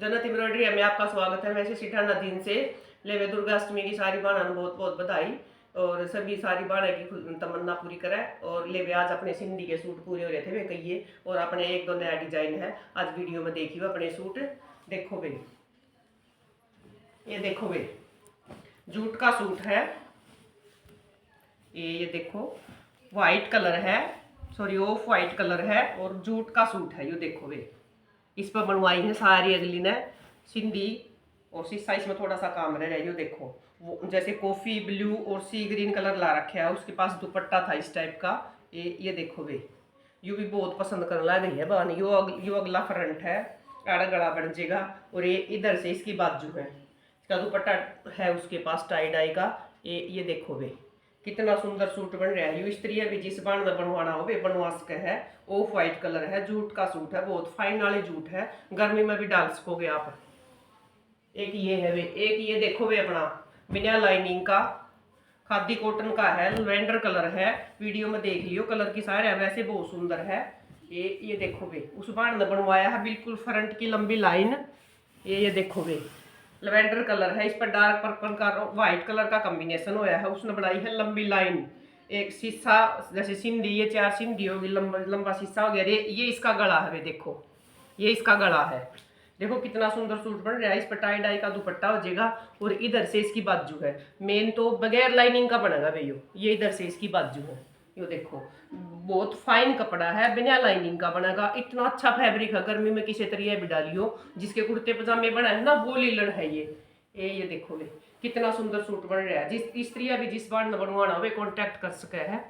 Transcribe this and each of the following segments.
जन्नत एम्ब्रॉयडरी में आपका स्वागत है। वैसे सिठाना दिन से लेवे दुर्गाष्टमी की सारी बाणा बहुत बहुत बधाई और सभी सारी बाणा की तमन्ना पूरी करे। और लेवे आज अपने सिंधी के सूट पूरे हो रहे थे वे कहिए, और अपने एक दो नया डिजाइन है आज वीडियो में देखियो अपने सूट। देखो भाई, ये देखो भाई, जूट का सूट है ये देखो, वाइट कलर है, सॉरी ऑफ वाइट कलर है और जूट का सूट है। ये देखो वे, इस पर बनवाई है सारी अगली ने सिंधी और शीशा इसमें थोड़ा सा काम रह जाए। देखो वो जैसे कॉफी ब्लू और सी ग्रीन कलर ला रखे है, उसके पास दुपट्टा था इस टाइप का। ये देखो वे, यू भी बहुत पसंद करने लग है बान। यो अगला फ्रंट है, आड़ा गला बन जाएगा और ये इधर से इसकी बाजू है, इसका दुपट्टा है उसके पास टाई डाई का। ये देखो वे, कितना सुंदर सूट बन रहा है। यू स्त्री भी जिस बाण में बनवाना हो वे बनवा सके है। ऑफ वाइट कलर है, जूट का सूट है, बहुत फाइन वाली जूट है, गर्मी में भी डाल सकोगे आप। एक ये है वे, एक ये देखो वे अपना बिना लाइनिंग का खादी कॉटन का है, लेवेंडर कलर है, वीडियो में देख लियो कलर की सारे है, वैसे बहुत सुंदर है। ये देखो वे, उस बाण में बनवाया है बिल्कुल फ्रंट की लंबी लाइन। ये देखो वे, लेवेंडर कलर है, इस पर डार्क पर्पल का व्हाइट कलर का कॉम्बिनेशन होया है, उसने बनाई है लंबी लाइन। एक शीशा जैसे सिंधी, ये 4 सिंधी होगी, लंबा शीशा हो गया। ये इसका गला है, देखो ये इसका गला है। देखो कितना सुंदर सूट बन रहा है, इस पर टाई डाई का दुपट्टा हो जाएगा और इधर से इसकी बाजू है। मेन तो बगैर लाइनिंग का बनेगा भैया, ये इधर से इसकी बाजू है। ये देखो बहुत फाइन कपड़ा है, बिना लाइनिंग का बनेगा। इतना अच्छा फैब्रिक है, गर्मी में किसी तरह भी डालियो। जिसके कुर्ते पजामे बना है ना वो लीलन है ये देखो वे, कितना सुंदर सूट बन रहा है। जिस स्त्रियां भी जिस बाण में बनवाना हो वे कॉन्टेक्ट कर सके है।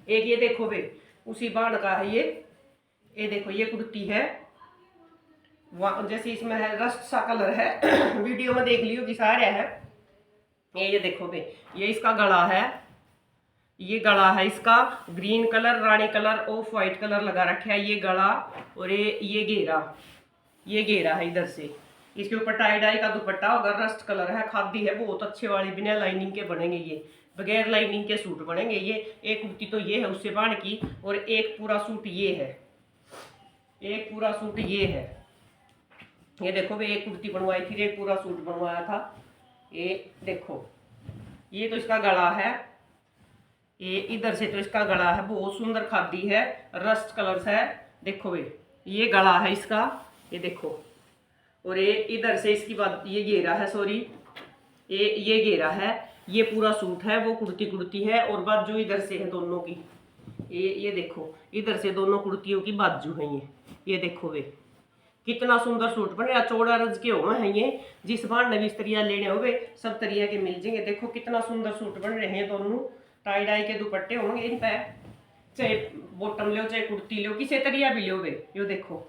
एक ये देखो वे, उसी बाण का है ये देखो, ये कुर्ती है जैसे इसमें है रस्ट सा कलर है वीडियो में देख लियो कि सारे है। ये देखो वे, ये इसका गला है, ये गला है इसका green colour, Rani colour, of white colour लगा रखा है ये गला। और ये घेरा है इधर से, इसके ऊपर टाई डाई का दुपट्टा होगा, रस्ट कलर है, खादी है बहुत अच्छे वाली, बिना लाइनिंग के बनेंगे ये, बगैर लाइनिंग के सूट बनेंगे ये। एक कुर्ती तो ये है उससे बाण की, और एक पूरा सूट ये है, एक पूरा सूट ये है। ये देखो भाई, एक कुर्ती बनवाई थी, एक पूरा सूट बनवाया था। ये देखो, ये तो इसका गला है, ये इधर से तो इसका गला है, बहुत सुंदर खादी है, रस्ट कलर है। देखो भाई, ये गला है इसका, ये देखो। और ये इधर से इसकी बात, ये घेरा है, सॉरी ये घेरा है, ये पूरा सूट है, वो कुर्ती है और बाजू इधर से है दोनों की। ये देखो, इधर से दोनों कुर्तियों की बाजू है ये देखो वे, कितना सुंदर सूट बन रहा। चौड़ा रज के हो है ये, जिस बार नवी स्त्रियां लेने होवे सब तरिया के मिल जाएंगे। देखो कितना सुंदर सूट बन रहे हैं दोनों, टाई डाई के दुपट्टे होंगे इन पे, चाहे बॉटम लो चाहे कुर्ती लो, किसी तरिया भी लो वे। ये देखो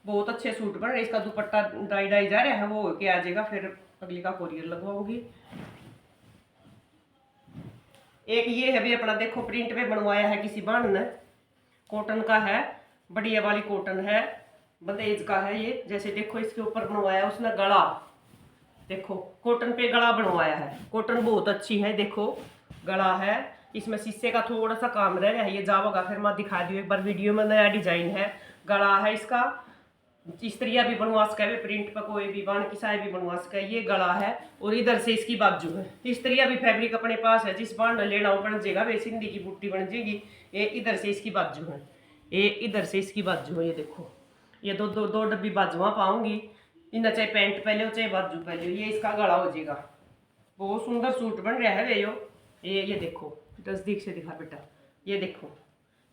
बहुत अच्छे सूट बन रहे, इसका दुपट्टा डाई डाई जा रहा है, वो होके आ जाएगा, फिर अगली का कोरियर लगवाओगी। एक ये है भी अपना, देखो प्रिंट पे बनवाया है किसी बाण ने, कॉटन का है, बढ़िया वाली कॉटन है, बंदेज का है ये। जैसे देखो इसके ऊपर बनवाया उसने गला, देखो कॉटन पे गला बनवाया है, कॉटन बहुत अच्छी है। देखो गला है, इसमें शीशे का थोड़ा सा काम रह गया है, ये जाओगा फिर मैं दिखा दियो एक बार वीडियो में, नया डिजाइन है। गला है इसका, स्त्रियां भी बनवा सके, प्रिंट पर कोई भी बाण की साई भी बनवा सके। ये गला है और इधर से इसकी बाजू है। स्त्रियां भी फैब्रिक अपने पास है, जिस बाण लेना हो बन जाएगा, वे सिंधी की बूटी बन जाएगी। ये इधर से इसकी बाजू है, ये इधर से इसकी बाजू है। ये देखो, ये दो डब्बी बाजुआ पाऊंगी, इन्हें चाहे पैंट पहले हो चाहे बाजू पहले हो। ये इसका गला हो जाएगा, बहुत सुंदर सूट बन रहा है वे यो। ये देखो, नजदीक से दिखा बेटा, ये देखो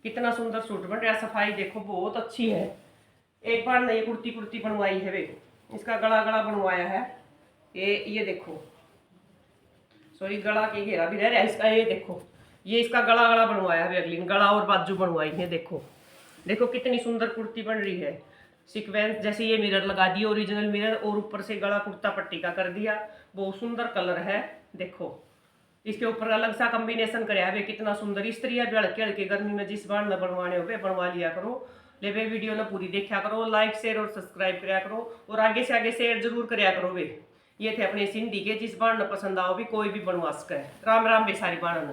कितना सुंदर सूट बन रहा है, सफाई देखो बहुत अच्छी है। एक बार नई कुर्ती बनवाई है वे, इसका गला बनवाया है। ये देखो, सॉरी गला के घेरा भी रह रहा है इसका। ये देखो, ये इसका गला बनवाया है अगली, गला और बाजू बनवाई है। देखो कितनी सुंदर कुर्ती बन रही है, सीक्वेंस जैसे ये मिरर लगा दिए, ओरिजिनल मिरर, और ऊपर से गला कुर्ता पट्टी का कर दिया, बहुत सुंदर कलर है। देखो इसके ऊपर अलग सा कॉम्बिनेशन कराया वे, कितना सुंदर। स्त्रियां भी हल्के हल्के गर्मी में जिस बार न बनवाने हो वे बनवा लिया करो। ले वे वीडियो ना पूरी देखा करो, लाइक शेयर और सब्सक्राइब कराया करो, और आगे से आगे शेयर जरूर कराया करो वे। ये थे अपने सिंधी के, जिस बार न पसंद आओ भी कोई भी बनवा सके। राम राम बेसारी बाण।